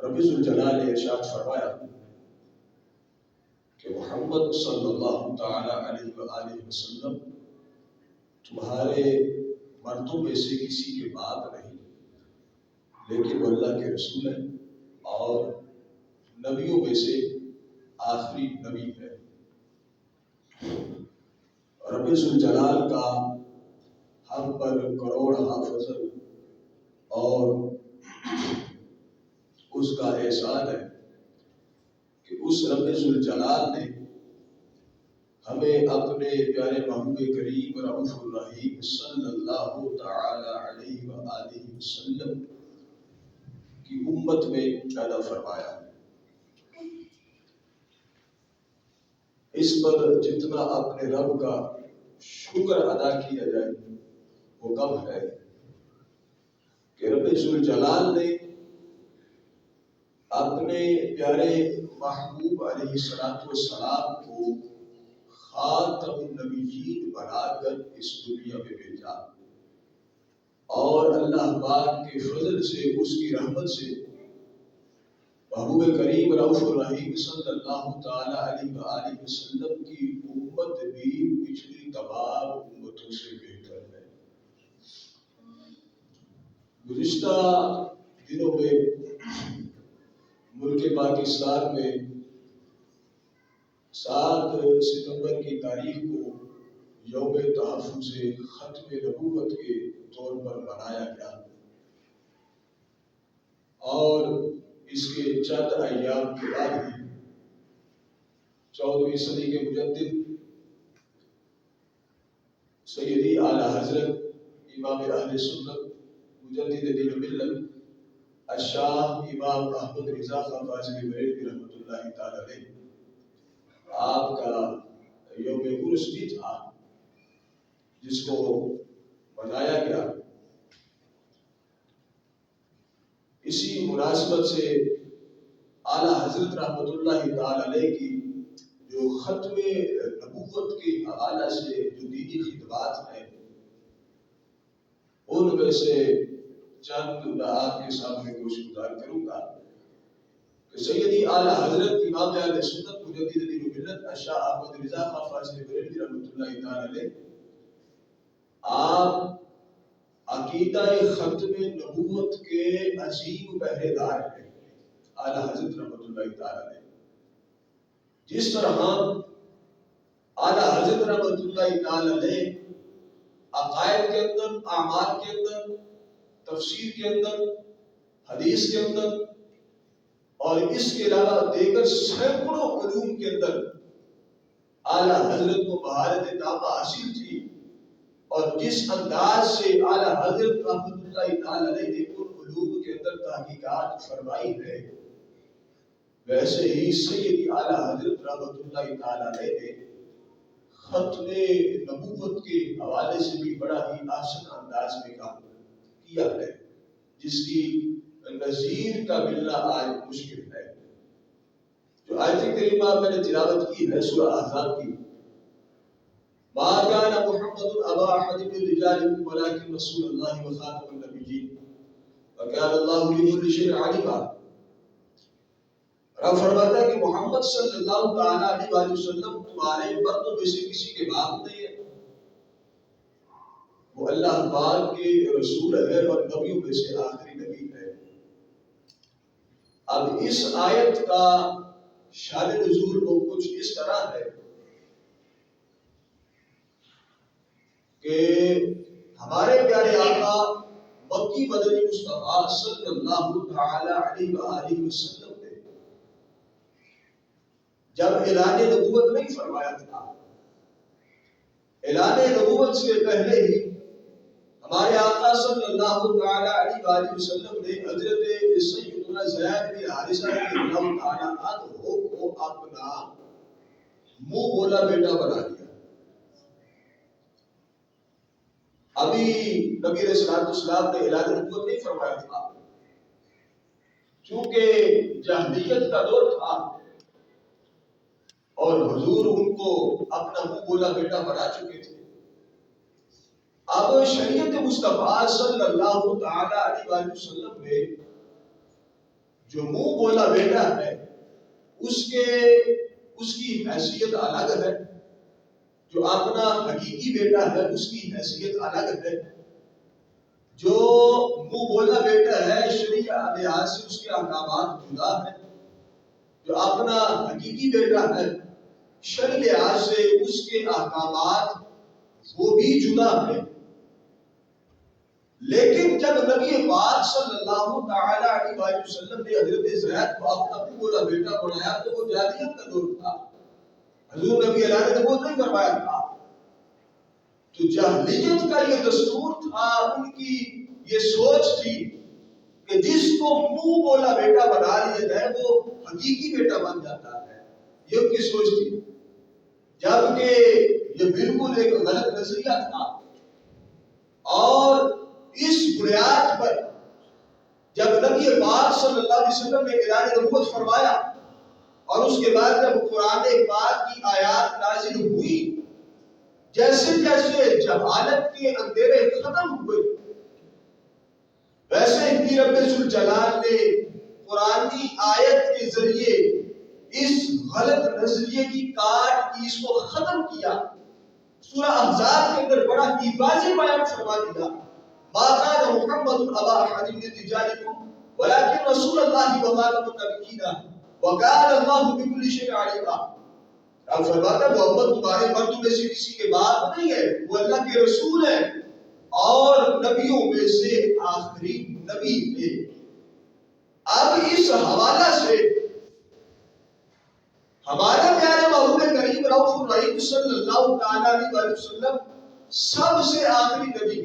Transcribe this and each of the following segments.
رب ذوالجلال نے ارشاد فرمایا کہ محمد صلی اللہ تعالی علیہ وآلہ وسلم تمہارے مردوں میں سے کسی کے بعد نہیں، لیکن وہ اللہ کے رسول ہیں اور نبیوں میں سے آخری نبی ہے۔ رب ذوالجلال کا ہم پر کروڑ فضل اور اس کا احسان ہے کہ اس رب ذوالجلال نے ہمیں اپنے پیارے محبوب کریم رؤوف الرحیم صلی اللہ تعالی علیہ وآلہ وسلم کی امت میں پیدا فرمایا۔ اس پر جتنا اپنے رب کا شکر ادا کیا جائے وہ کم ہے کہ رب ذوالجلال نے اپنے پیارے محبوب علیہ السلام کو خاتم النبیین بنا کر اس دنیا میں بھیجا، اور اللہ پاک کے فضل سے، اس کی رحمت سے محبوب کریم رؤوف الرحیم صلی اللہ تعالی علیہ وآلہ وسلم کی امت بھی پچھلی تمام امتوں سے بہتر ہے۔ گزشتہ دنوں میں ملک پاکستان میں 7 ستمبر کی تاریخ کو یوم تحفظ ختم نبوت کے طور پر منایا گیا، اور اس کے چند ایام کے بعد ہی 14ویں صدی کے مجدد سیدی اعلیٰ حضرت امام اہل سنت مجدد دین و ملت الشاہ امام احمد رضا خان فاضلی بریلوی رحمۃ اللہ تعالی علیہ آپ کا یوم عرس بھی تھا، جس کو منایا گیا۔ اسی مناسبت سے اعلیٰ حضرت رحمۃ اللہ تعالی علیہ کی جو ختم نبوت کے حوالے سے جو دینی خدمات ہیں، ان میں سے چند میں آپ کے سامنے گوش گزار کروں گا کہ سیدی اعلیٰ حضرت امام اہل سنت مجدد دین و ملت الشاہ احمد رضا خان فاضلی بریلوی رحمۃ اللہ تعالی علیہ آپ عقیدہ ختم نبوت کے عظیم پہرے دار ہیں۔ اعلیٰ حضرت رحمۃ اللہ تعالی علیہ جس طرح اعلیٰ حضرت رحمۃ اللہ تعالی علیہ عقائد کے اندر، اعمال کے اندر، تفسیر کے اندر، حدیث کے اندر اور اس کے علاوہ دیگر سینکڑوں علوم کے اندر اعلیٰ حضرت کو مہارت تامہ حاصل تھی، اور جس انداز سے اعلیٰ حضرت رحمۃ اللہ تعالی علیہ نے ان علوم کے اندر تحقیقات فرمائی ہے، ویسے ہی سیدی اعلیٰ حضرت رحمۃ اللہ تعالی علیہ نے ختم نبوت کے حوالے سے بھی بڑا ہی آسان انداز میں کام کیا ہے، جس کی نظیر کا ملنا آج مشکل ہے۔ جو آیت کریمہ میں نے تلاوت کی ہے سورہ احزاب کی، ما كان محمد ابا احد من رجالكم ولكن رسول الله وخاتم النبيين وكان الله بكل شيء عليما۔ رب فرماتا ہے کہ محمد صلی اللہ تعالی علیہ وآلہ وسلم تمہارے مردوں میں سے کسی کے باپ نہیں ہے، وہ اللہ پاک کے رسول ہے اور نبیوں میں سے آخری نبی ہے۔ اب اس آیت کا شان نزول کو کچھ اس طرح ہے کہ ہمارے پیارے آقا مکی مدنی مصطفیٰ صلی اللہ تعالی علیہ وآلہ وسلم نے جب اعلان نبوت نہیں فرمایا تھا، اعلان نبوت سے پہلے ہی ہمارے آقا صلی اللہ تعالی علیہ وآلہ وسلم نے حضرت سیدنا زید بن حارثہ رضی اللہ تعالی عنہ کو اپنا منہ بولا بیٹا بنا لیا۔ ابھی نبی علیہ الصلوۃ والسلام نے اعلان نبوت نہیں فرمایا تھا، چونکہ جاہلیت کا دور تھا اور حضور ان کو اپنا منہ بولا بیٹا بنا چکے تھے۔ اب شریعت مصطفیٰ صلی اللہ تعالی علیہ وسلم نے جو منہ بولا بیٹا ہے اس کی حیثیت الگ ہے، جو اپنا حقیقی بیٹا ہے اس کی حیثیت الگ ہے۔ جو منہ بولا بیٹا ہے شریعہ لحاظ سے اس کے احکامات جدا ہیں، جو اپنا حقیقی بیٹا ہے شرع لحاظ سے اس کے احکامات وہ بھی جدا ہیں۔ لیکن جب نبی پاک صلی اللہ تعالی علیہ وسلم نے حضرت زید کو اپنا بولا بیٹا بنایا تو وہ جاہلیت کا دور تھا، حضور نبی علیہ نے وہ نہیں فرمایا تھا۔ تو جاہلیت کا یہ دستور تھا، ان کی یہ سوچ تھی کہ جس کو منہ بولا بیٹا بنا لیا جائے وہ حقیقی بیٹا بن جاتا ہے، یہ ان کی سوچ تھی، جبکہ یہ بالکل ایک غلط نظریہ تھا۔ اور اس بنیاد پر جب نبی پاک صلی اللہ علیہ وسلم نے اعلان نبوت فرمایا اور اس کے بعد جب قرآن پاک کی آیات نازل ہوئی، جیسے جیسے جہالت کے اندھیرے ختم ہوئے ویسے ہی رب ذوالجلال نے قرآنی آیت کے ذریعے اس غلط نظریے کی کاٹ کی، اس کو ختم کیا۔ سورہ احزاب کے اندر بڑا ہی واضح بیان فرما دیا، ما كان محمد ابا احد من رجالكم ولكن رسول الله وخاتم النبيين وكان الله بكل شيء عليما۔ اب فرماتا ہے محمد تمہارے مردوں میں سے کسی کے باپ نہیں ہے، وہ اللہ کے رسول ہے اور نبیوں میں سے آخری نبی ہے۔ اب اس حوالہ سے ہمارے پیارے محبوب کریم رؤوف الرحیم صلی اللہ تعالی علیہ وسلم سب سے آخری نبی،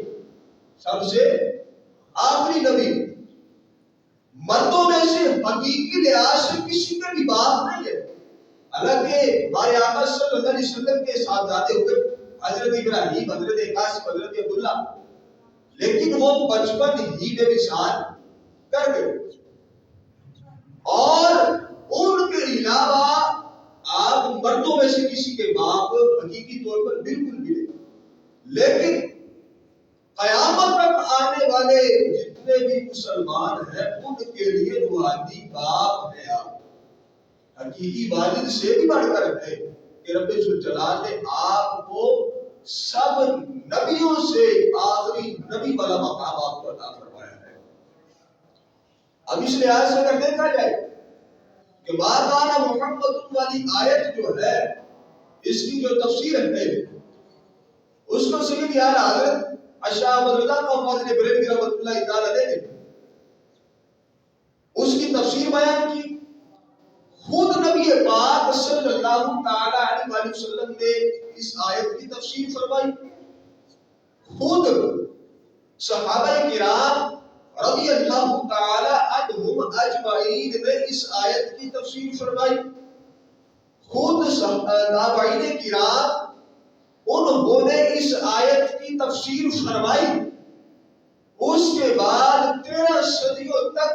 سب سے آخری نبی، مردوں میں سے حقیقی لحاظ سے کسی کے بھی باپ نہیں ہے۔ حالانکہ ہمارے آقا صلی اللہ علیہ وسلم کے صاحبزادے ہوئے حضرت ابراہیم، حضرت قاسم، حضرت عبداللہ، لیکن وہ بچپن ہی میں وصال کر گئے، اور ان کے علاوہ آپ مردوں میں سے کسی کے باپ حقیقی طور پر بالکل بھی نہیں۔ لیکن قیامت تک آنے والے جتنے بھی مسلمان ہیں ان کے لیے روحانی باپ ہے آپ، حقیقی والد سے بھی بڑھ کر ہے کہ رب ذوالجلال نے آپ کو سب نبیوں سے آخری نبی والا مقام آپ کو عطا فرمایا ہے۔ اب اس لحاظ سے اگر دیکھا جائے کہ ما کان محمد والی آیت جو ہے اس کی جو تفسیر ہے اس کو سید اعلیٰ حضرت شاہ احمد رضا فاضل بریلوی رحمۃ اللہ تعالی علیہ نے اس کی تفسیر بیان کی۔ خود نبی پاک صلی اللہ تعالی علیہ وسلم نے اس آیت کی تفسیر فرمائی، خود صحابہ کرام رضی اللہ تعالی عنہم اجمعین نے اس آیت کی تفسیر فرمائی، خود تابعین کرام انہوں نے اس آیت کی تفسیر فرمائی۔ اس کے بعد 13 صدیوں تک،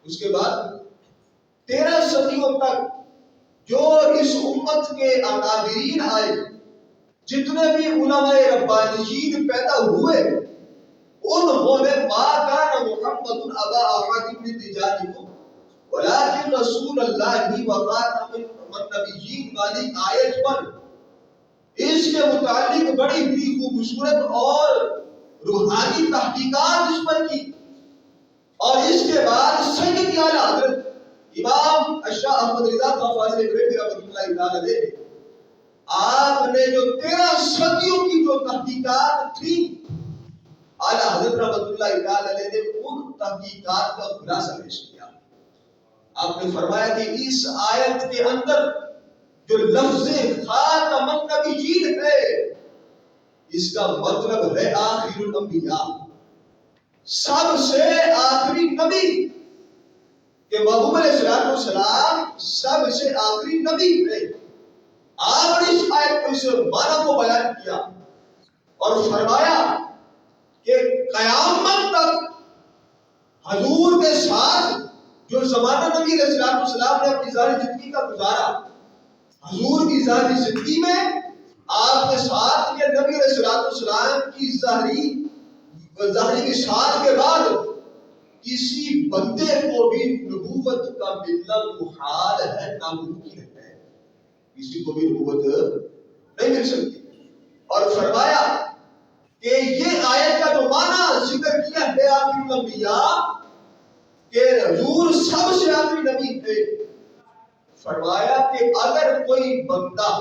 اس کے بعد 13 صدیوں تک جو اس امت کے اکابرین آئے، جتنے بھی علماء ربانیین پیدا ہوئے، انہوں نے ما کان محمد ابا احد من رجالکم ولکن رسول اللہ وخاتم النبیین والی آیت پر اس کے متعلق بڑی ہی خوبصورت اور روحانی تحقیقات اس پر کی۔ اور اس کے بعد سید اعلیٰ حضرت امام شاہ احمد رضا فاضل بریلوی رحمۃ اللہ تعالی علیہ آپ نے جو 13 صدیوں کی جو تحقیقات تھی، اعلیٰ حضرت رحمۃ اللہ تعالی علیہ نے ان تحقیقات کا خلاصہ پیش کیا۔ آپ نے فرمایا کہ اس آیت کے اندر جو لفظ خاتم النبیین ہے اس کا مطلب ہے آخر الانبیاء، سب سے آخری نبی، کہ محبوب علیہ السلام سب سے آخری نبی ہے۔ آپ نے اس آیت کو، اس معنی کو بیان کیا اور فرمایا کہ قیامت تک حضور کے ساتھ جو زمانہ نبی علیہ السلام نے اپنی ظاہری زندگی کا گزارا، حضور کی ظاہری زندگی میں آپ کے ساتھ یہ نبی علیہ السلام کی ظاہری وصال کے بعد کسی بندے کو بھی نبوت کا ملنا محال ہے، ناممکن ہے، کسی کو بھی نبوت نہیں مل سکتی۔ اور فرمایا کہ یہ آیت کا جو معنی ذکر کیا ہے آخری الانبیاء کہ حضور سب سے آخری نبی تھے، فرمایا کہ اگر کوئی بندہ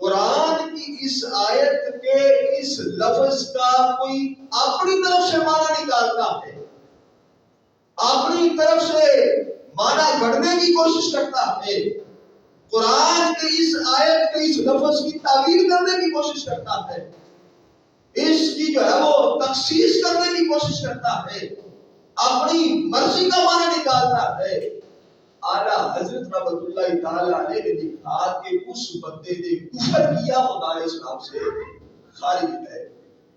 قرآن کی اس آیت کے اس لفظ کا کوئی اپنی طرف سے معنی نکالتا ہے، اپنی طرف سے معنی گھڑنے کی کوشش کرتا ہے، قرآن کے اس آیت کے اس لفظ کی تعبیر کرنے کی کوشش کرتا ہے، اس کی جو ہے وہ تخصیص کرنے کی کوشش کرتا ہے، اپنی مرضی کا معنی نکالتا ہے، اعلیٰ حضرت رحمت اللہ تعالی علیہ نے لکھا کہ اس بندے نے کفر کیا، خدا اسلام سے خارج ہے،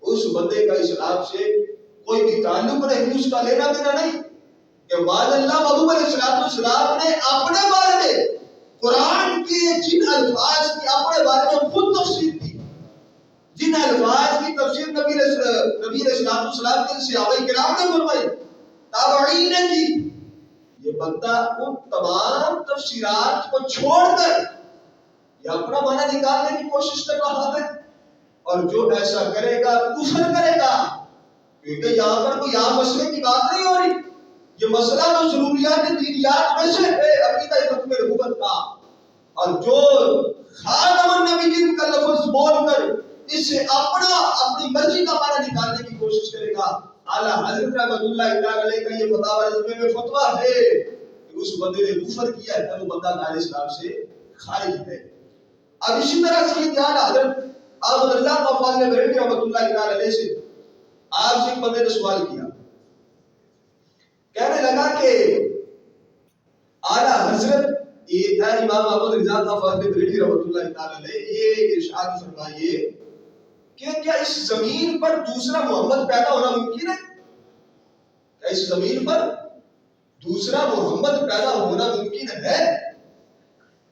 اس بندے کا اسلام سے کوئی بھی تعلق نہیں، اس کا لینا دینا نہیں، کہ معاذ اللہ محبوب علیہ السلام نے اپنے بارے میں قرآن کے جن الفاظ کی اپنے بارے میں خود تفسیر کی، جن الفاظ کی تفسیر نبی علیہ السلام کے صحابہ کرام نے فرمائی، تابعین نے کی، یہ بندہ ان تمام تفسیرات کو چھوڑ کر یہ اپنا معنی نکالنے کی کوشش کر رہا ہے، اور جو ایسا کرے گا کفر کرے گا، کیونکہ یہاں پر کوئی عام مسئلے کی بات نہیں ہو رہی، یہ مسئلہ تو ضروریات دینیات میں سے ہے، عقیدہ ختم نبوت کا، اور جو خاتم النبیین کا لفظ بول کر اس سے اپنی مرضی کا معنی نکالنے کی کوشش کرے گا، اعلیٰ حضرت رحمت اللہ تعالی علیہ کا یہ فتویٰ رضوے میں فتویٰ ہے کہ اس بندے نے کفر کیا ہے، وہ بندہ علیہ السلام سے خارج ہے۔ اب اسی طرح سید اعلیٰ حضرت احمد رضا فاضل بریلوی رحمت اللہ تعالی علیہ سے آپ سے ایک بندے نے سوال کیا، کہنے لگا کہ اعلیٰ حضرت امام احمد رضا فاضل بریلوی رحمت اللہ تعالی علیہ یہ ارشاد فرمائیے کہ کیا اس زمین پر دوسرا محمد پیدا ہونا ممکن ہے؟ کیا اس زمین پر دوسرا محمد پیدا ہونا ممکن ہے؟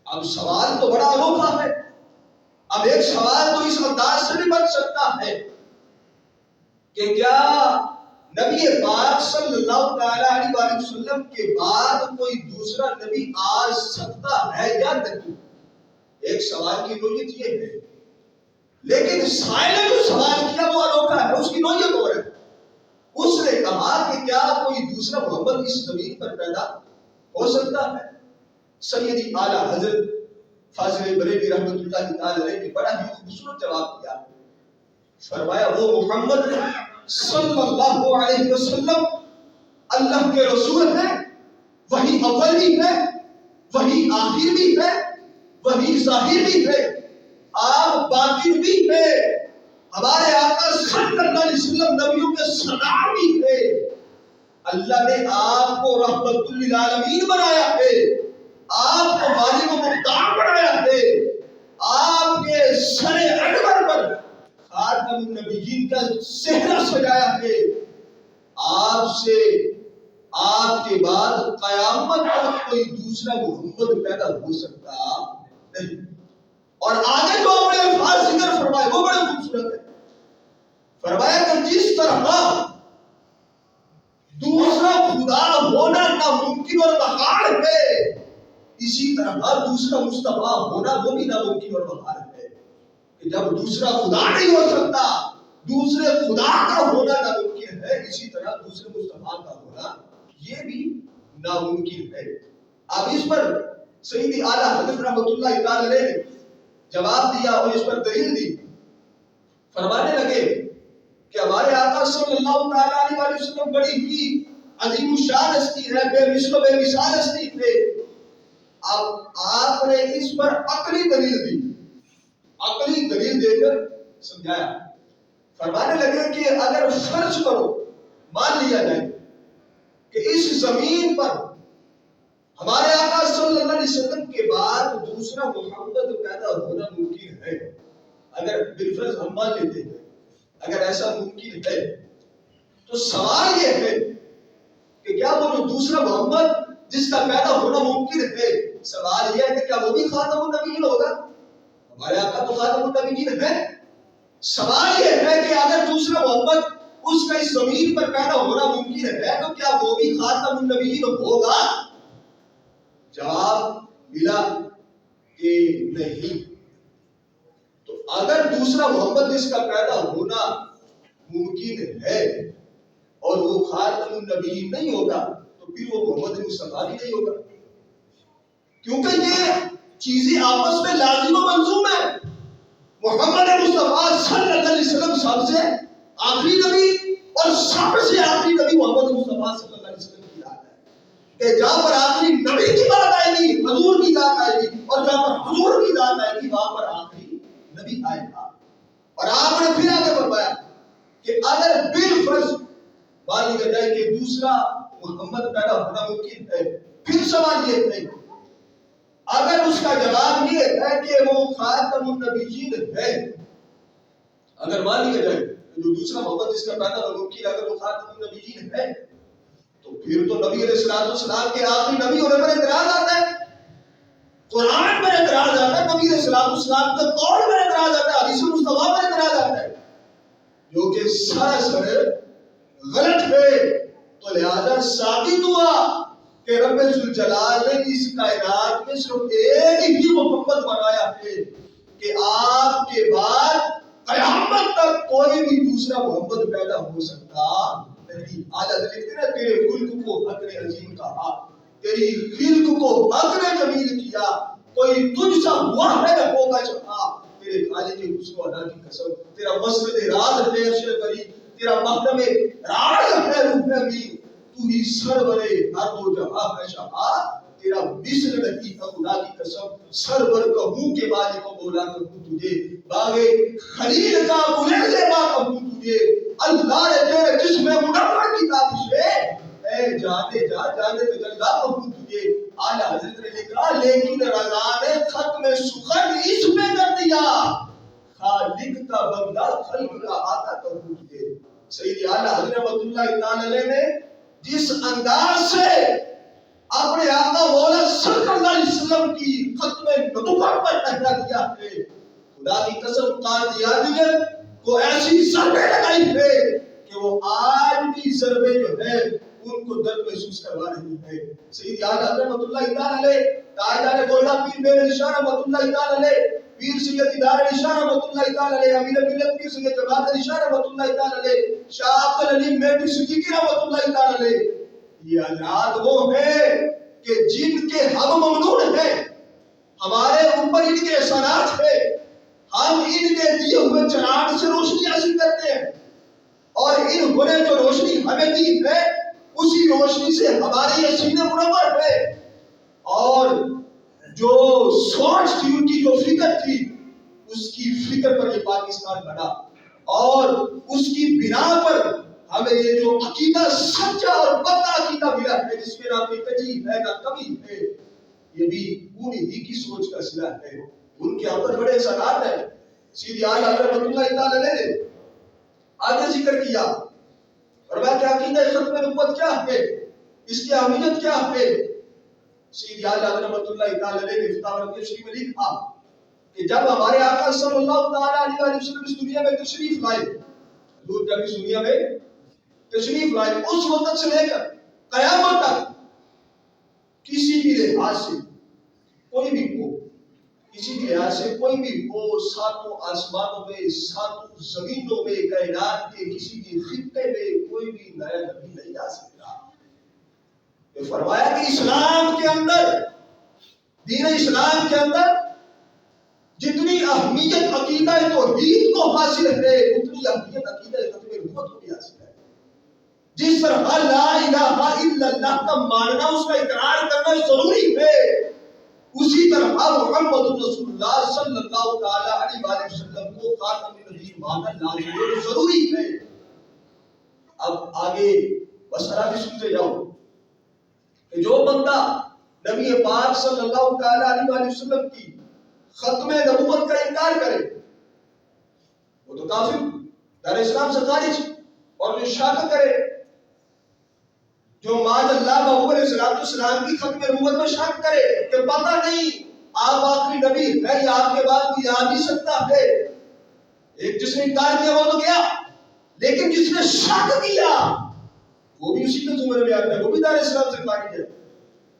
اب سوال تو بڑا انوکھا ہے، اب ایک سوال تو اس انداز سے بھی بن سکتا ہے کہ کیا نبی پاک صلی اللہ تعالی علیہ وسلم کے بعد کوئی دوسرا نبی آ سکتا ہے یا نہیں؟ ایک سوال کی نوعیت یہ ہے، لیکن سائل نے جو سوال کیا وہ انوکھا ہے، اس کی نوعیت اور ہے۔ اس نے کہا کہ کیا کوئی دوسرا محمد اس زمین پر پیدا ہو سکتا ہے؟ سیدی اعلیٰ حضرت فاضل بریلوی رحمت اللہ تعالی علیہ نے بڑا ہی خوبصورت جواب دیا، فرمایا وہ محمد صلی اللہ علیہ وسلم اللہ کے رسول ہیں، وہی اول بھی ہے، وہی آخر بھی ہے، وہی ظاہر بھی ہے، آپ باطن بھی ہے، ہمارے آقا صلی اللہ علیہ وسلم نبیوں کے سردار بھی ہے، اللہ نے آپ کو رحمت للعالمین بنایا ہے، آپ کو مالک و مختار بنایا ہے، آپ کے سر انور پر خاتم النبیین کا صحرا سجایا ہے، آپ کے بعد قیامت تک کوئی دوسرا محمد پیدا ہو سکتا نہیں۔ اور آگے جو اپنے الفاظ ذکر فرمائے وہ بڑے خوبصورت ہے، فرمایا کہ جس طرح دوسرا خدا ہونا ناممکن اور محال ہے، اسی طرح دوسرا مصطفیٰ ہونا وہ بھی ناممکن اور محال ہے، کہ جب دوسرا خدا نہیں ہو سکتا، دوسرے خدا کا ہونا ناممکن ہے، اسی طرح دوسرے مصطفیٰ کا ہونا یہ بھی ناممکن ہے۔ اب اس پر سیدی اعلیٰ حضرت رحمت اللہ تعالی علیہ نے جواب دیا اور اس پر دلیل دی، فرمانے لگے کہ ہمارے آقا صلی اللہ تعالی علیہ وسلم بڑی ہی عظیم الشان ہستی ہے، بے مثل و بے مثال ہستی ہے۔ اب آپ نے اس پر عقلی دلیل دی، عقلی دلیل دے کر سمجھایا، فرمانے لگے کہ اگر فرض کرو، مان لیا جائے کہ اس زمین پر ہمارے آقا صلی اللہ علیہ وسلم کے بعد دوسرا محمد پیدا ہونا ممکن ہے، اگر بالفرض ہم مان لیتے ہیں اگر ایسا ممکن ہے، تو سوال یہ ہے کہ کیا وہ جو دوسرا محمد جس کا پیدا ہونا ممکن ہے، سوال یہ ہے کہ کیا وہ بھی خاتم النبیین ہوگا؟ ہمارے آقا تو خاتم النبیین ہے۔ سوال یہ ہے کہ اگر دوسرا محمد اس کا اس زمین پر پیدا ہونا ممکن ہے تو کیا وہ بھی خاتم النبیین ہوگا؟ جواب ملا کہ نہیں۔ تو اگر دوسرا محمد جس کا پیدا ہونا ممکن ہے اور وہ خاتم النبیین نہیں ہوگا تو پھر وہ محمد مصطفیٰ بھی نہیں ہوگا، کیونکہ یہ چیزیں آپس میں لازم و ملزوم ہیں۔ محمد مصطفیٰ صلی اللہ علیہ وسلم سب سے آخری نبی اور سب سے آخری نبی محمد مصطفیٰ صلی اللہ علیہ وسلم کی ذات ہے کہ جہاں پر آخری نبی کی بات آئے گی حضور کی ذات آئے گی، اور جہاں پر حضور کی ذات آئے گی وہاں پر آخری نبی آئے گا۔ اور آپ نے پھر آگے فرمایا کہ اگر بالفرض مان لیا جائے کہ دوسرا محمد پیدا ہونا ممکن ہے، پھر سوال یہ ہے اگر اس کا جواب یہ ہے کہ وہ خاتم النبیین ہے، اگر مان لیا جائے جو دوسرا محمد جس کا پیدا ہونا ممکن ہے اگر وہ خاتم النبیین ہے تو پھر تو نبی علیہ السلام کے آخری نبی ہونے پر اعتراض آتا ہے، قرآن پر اعتراض آتا ہے، نبی علیہ السلام کے قول پر اعتراض آتا ہے، حدیث مصطفیٰ پر اعتراض آتا ہے، جو کہ سراسر غلط ہے۔ تو لہذا ثابت ہوا کہ رب ذوالجلال نے اس کائنات میں صرف ایک ہی محمد بنایا ہے کہ آپ کے بعد قیامت تک کوئی بھی دوسرا محمد پیدا ہو سکتا نہیں۔ آج لکھتے ہیں تیرے خلق کو حق نے عظیم کہا، تیری خلق کو حق نے جمیل کیا، کوئی تجھ سا ہوا ہے نہ ہوگا جہاں، تیرے خالق کے حسن و ادا کی قسم، تیرا مسجد راز ہے عرش کریم، تیرا محرم راز ہے روح امین، تو ہی سرورے ہر دو جہاں ہے شہاں، تیرا مثل نہیں خدا کی قسم، سرور کہوں کے مالک و مولا کہوں تجھے، باغے خلیل کا بلند زیبا کہوں تجھے، اللہ نے تیرے جسم منور کی تابش ہے، اے جانے جا جانے تجلا کہوں تجھے۔ اعلیٰ حضرت نے لکھا لیکن رضا نے ختم سخن اس میں کر دیا، خالق کا بندہ خلق کا آقا کہوں تجھے۔ سید اعلیٰ حضرت رحمۃ اللہ تعالی علیہ نے جس انداز سے اپنے آقا مولا صلی اللہ علیہ وسلم کی ختم نبوت پر پہلا دیا ہے، خدا کی قسم قادیانیت کو ایسی ضربے لگائی ہے کہ وہ آج بھی ضربے جو ہے ان کو درد محسوس کروا رہی ہے۔ سید اعلیٰ حضرت رحمۃ اللہ تعالی علیہ، تاجدار گولڈا پیر میرے نشان رحمۃ اللہ تعالی علیہ، پیر سید دار نشان رحمۃ اللہ تعالی علیہ، امیر ملت پیر سید جماعت نشان رحمۃ اللہ تعالی علیہ، شاہ عبد العلیم میٹھی صدیقی رحمۃ اللہ تعالی علیہ، یہ حضرات وہ ہیں کہ جن کے ہم ممنون ہیں، ہمارے اوپر ان کے احسانات ہیں، ہم ان کے دیے ہوئے چراغ سے روشنی حاصل کرتے ہیں، اور انہوں نے جو روشنی ہمیں دی ہے اسی روشنی سے ہمارے یہ سینے منور ہے، اور جو سوچ تھی ان کی جو فکر تھی اس کی فکر پر یہ پاکستان بنا، اور اس کی بنا پر ہمیں یہ جو عقیدہ سچا اور پکا عقیدہ ملا ہے جس میں نہ کوئی کجی ہے نہ کمی ہے، یہ بھی انہی کی سوچ کا صلہ ہے۔ ان کے اندر بڑے اثرات ہیں۔ سیدی اعلیٰ رحمۃ اللہ تعالی علیہ نے آگے ذکر کیا اور میں کیا عقیدہ ختم نبوت کیا ہے، اس کی اہمیت کیا ہے۔ سیدی اعلیٰ رحمۃ اللہ تعالی علیہ نے فتاوی رضویہ شریف میں لکھا کہ جب ہمارے آقا صلی اللہ تعالی علیہ وسلم اس دنیا میں تشریف لائے، حضور جب اس دنیا میں تشریف لائے، اس وقت سے لے کر قیامت تک کسی بھی لحاظ سے کوئی بھی ہو، کسی بھی لحاظ سے کوئی بھی ہو، ساتوں آسمانوں میں ساتوں زمینوں میں کائنات کے کسی بھی خطے میں کوئی بھی نیا نبی نہیں آ سکتا۔ یہ فرمایا کہ اسلام کے اندر، دین اسلام کے اندر جتنی اہمیت عقیدہ توحید کو حاصل ہے اتنی اہمیت عقیدہ ختم نبوت کو بھی حاصل ہے۔ جس طرح لا الہ الا اللہ کا ماننا، اس کا اقرار کرنا ضروری ہے، اسی طرح محمد رسول اللہ صلی اللہ تعالی علیہ وسلم کو خاتم النبیین ماننا لازمی اور ضروری ہے۔ اب آگے مسئلہ بھی سنتے جاؤ کہ جو بندہ نبی پاک صلی اللہ تعالی علیہ وسلم کی ختم نبوت کا انکار کرے وہ تو کافر، دار اسلام سے خارج، اور جو شک کرے، جو معاذ اللہ محبوب علیہ السلام کی ختم نبوت میں شک کرے کہ پتہ نہیں آپ آخری نبی ہے یا آپ کے بعد کوئی آ بھی سکتا ہے، ایک جس نے انکار کیا وہ تو گیا، لیکن جس نے شک کیا وہ بھی اسی کے زمرے میں آتا ہے، وہ بھی دار اسلام سے خارج ہے۔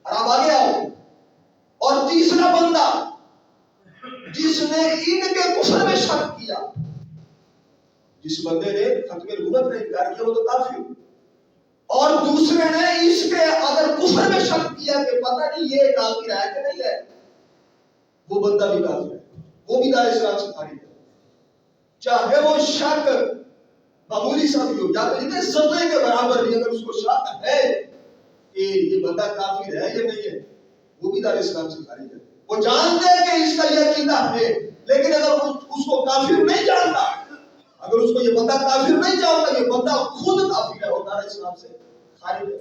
اور آپ آگے آؤ، اور تیسرا بندہ جس نے ان کے کفر میں شک کیا، جس بندے نے ختم نبوت کا انکار کیا وہ تو کافر، اور دوسرے نے اس کے اگر کفر میں شک کیا کہ پتہ نہیں یہ کافر ہے کہ نہیں ہے، وہ بندہ بھی کافر ہے، وہ بھی دار اسلام سے خارج ہے۔ چاہے وہ شک معمولی سا بھی ہو، یا پھر اتنے ذرے کے برابر بھی اگر اس کو شک ہے کہ یہ بندہ کافر ہے یا نہیں ہے، وہ بھی دار اسلام سے خارج ہے۔ وہ جانتے ہیں کہ اس کا یہ عقیدہ ہے، لیکن اگر اس کو کافر نہیں جانتا، اگر اس کو یہ بندہ کافر نہیں جانتا، یہ بندہ خود کافر ہے اور دار اسلام سے خارج ہے۔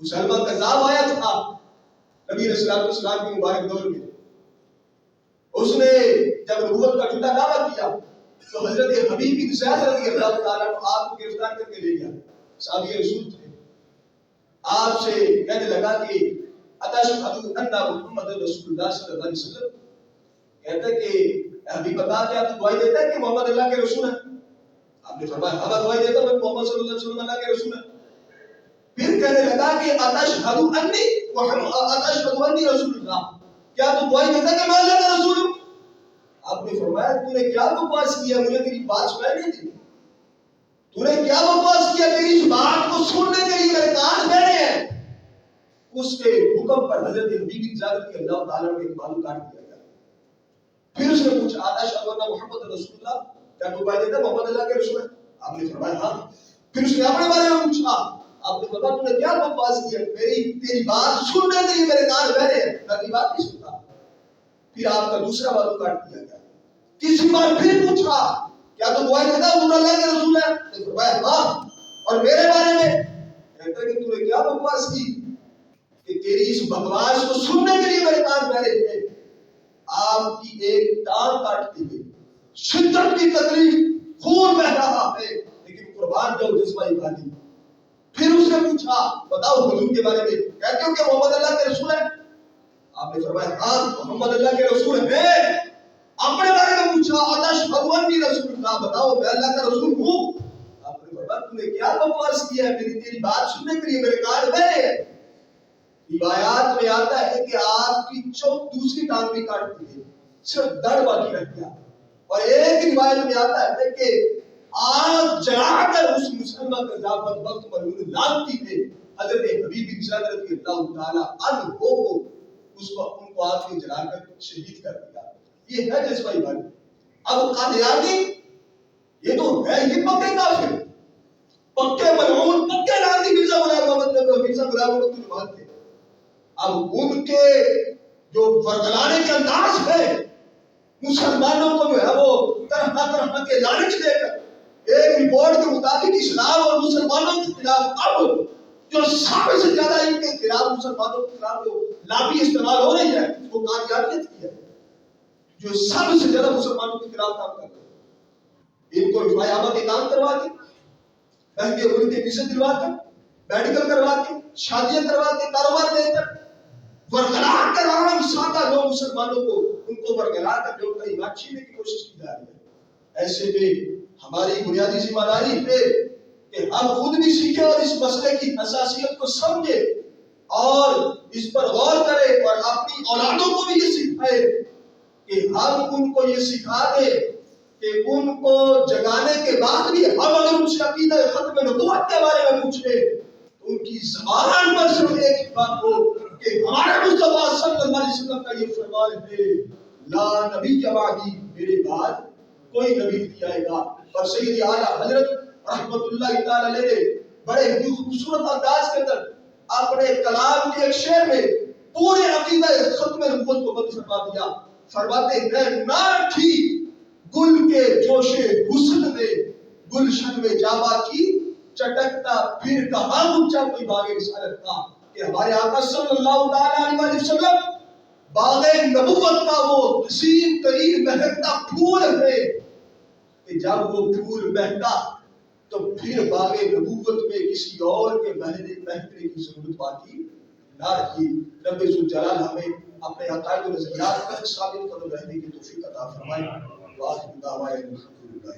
مسلمان کذاب آیا تھا نبی علیہ السلام کے مبارک دور میں، اس نے جب نبوت کا جھوٹا دعویٰ کیا تو حضرت حبیب بن زید رضی اللہ تعالیٰ عنہ آپ کو گرفتار کر کے لے گیا، صحابی رسول تھے، آپ سے کہنے لگا کہ اتشہد ان محمد رسول اللہ صلی اللہ علیہ وسلم، کہتا ہے کہ حبیب بتا کیا تو گواہی دیتا ہے کہ محمد اللہ کے رسول ہیں؟ آپ نے فرمایا ہاں میں گواہی دیتا ہوں کہ محمد صلی اللہ علیہ وسلم اللہ کے رسول ہیں۔ پھر کہنے لگا کہ اتشہد انی رسول اللہ، کیا تو گواہی دیتا ہے کہ میں اللہ کا رسول ہوں؟ آپ نے فرمایا تو نے کیا بکواس کیا، مجھے تیری بات سنائی نہیں دی، تو نے کیا بکواس کیا، تیری اس بات کو سننے کے لیے میرے کان بہرے ہیں۔ اس کے حکم پر حضرت حبیب بن زید رضی اللہ تعالیٰ نے ایک بالو کاٹ دیا گیا۔ پھر اس نے پوچھا اشہد ان محمد رسول اللہ، کیا تو گواہی دیتا ہے محمد اللہ کے رسول ہے؟ آپ نے فرمایا ہاں۔ پھر اس نے اپنے بارے میں پوچھا، آپ نے بتا تو نے کیا بکواس کیا، تیری بات سننے کے لیے میرے کان بہرے ہیں، میں تیری بات نہیں سنتا۔ پھر آپ کا دوسرا بالو کاٹ دیا گیا۔ تیسری بار پھر پوچھا کیا تو گواہی دیتا ہے اللہ کے رسول ہے؟ نے فرمایا ہاں۔ اور میرے بارے میں کہتا ہے کہ تو نے کیا بکواس کی کہ تیری اس بکواس کو سننے کے لیے میرے کان بہرے تھے۔ آپ کی ایک ٹانگ کاٹ دی گئی، شدت کی تکلیف، خون بہ رہا ہے، لیکن قربان جاؤ جذبہ بھائی۔ پھر اس نے پوچھا بتاؤ حضور کے بارے میں کہتے ہو کہ محمد اللہ کے رسول ہے؟ آپ نے فرمایا ہاں محمد اللہ کے رسول ہے۔ اپنے بارے میں پوچھا اشہد انی رسول اللہ، بتاؤ میں اللہ کا رسول ہوں؟ آپ نے فرمایا تو نے کیا بکواس کیا ہے، تیری بات سننے کے لیے میرے کان بہرے ہیں۔ روایات میں آتا ہے کہ آپ کی دوسری ٹانگ بھی کاٹ دی گئی، صرف دڑ باقی رہ گیا۔ اور ایک روایت میں آتا ہے کہ آگ جلا کر اس مسلمان کذاب بدبخت ملعون لعنتی نے حضرت حبیب بن زید رضی اللہ تعالی عنہ کو ان کو آگ میں جلا کر شہید کر دیا۔ یہ ہے جذبہ ایمان۔ اب قادیانی یہ تو ہے یہ پکے کافر، پکے ملعون، پکے لعنتی مرزا غلام محمد کی بات ہے۔ اب ان کے جو ورگلانے کے انداز ہے، مسلمانوں کو جو ہے وہ طرح طرح کے لالچ دے کر، ایک رپورٹ کے مطابق اسلام اور مسلمانوں کے خلاف اب جو سب سے زیادہ ان کے خلاف مسلمانوں کے خلاف جو لابی استعمال ہو رہی ہے وہ قادیانیت کی ہے، جو سب سے زیادہ مسلمانوں کے خلاف کام کر رہے ہیں۔ ان کو رفاع احمد کام کروا کے، مہنگے ملک کے ویزے دلوا کر، میڈیکل کروا کے، شادیاں کروا کے، کاروبار دے کر، ورگلا کر عام سادہ لوگ مسلمانوں کو ان کو ورگلا کر جو کئی بات چھیننے کی کوشش کی جا رہی ہے۔ ایسے میں ہماری بنیادی ذمہ داری ہے کہ ہم خود بھی سیکھیں اور اس مسئلے کی حساسیت کو سمجھیں اور اس پر غور کریں، اور اپنی اولادوں کو بھی یہ سکھائیں کہ ہم ان کو یہ سکھا دیں کہ ان کو جگانے کے بعد بھی ہم اگر ان سے عقیدہ ختم نبوت کے بارے میں پوچھیں تو ان کی زبان پر صرف ایک بات ہو کہ ہمارے مصطفیٰ صلی اللہ علیہ وسلم کا یہ فرمان ہے لا نبی بعدی، میرے بعد کوئی نبی نہیں آئے گا۔ اور سیدی اعلیٰ حضرت رحمت اللہ تعالی علیہ نے بڑے ہی خوبصورت انداز کے اندر اپنے کلام کے ایک شعر میں پورے عقیدہ ختم نبوت کو بند فرما دیا۔ فرماتے ہیں نہ تھی گل کے جوش حسن میں گلشن میں جابا کی چٹکتا، پھر کہاں اونچا کوئی باغ رسالت کا، کہ ہمارے آقا صلی اللہ علیہ وسلم باغ نبوت کا وہ حسین ترین مہکتا پھول ہے کہ جب وہ پھول مہکا تو پھر باغ نبوت میں کسی اور کے مہکنے کی ضرورت باقی نہ رہی۔ رب ذوالجلال ہمیں اپنے عقائد و نظریات پر ثابت قدم رہنے کی توفیق عطا فرمائے۔ وآخر دعوانا الحمدللہ۔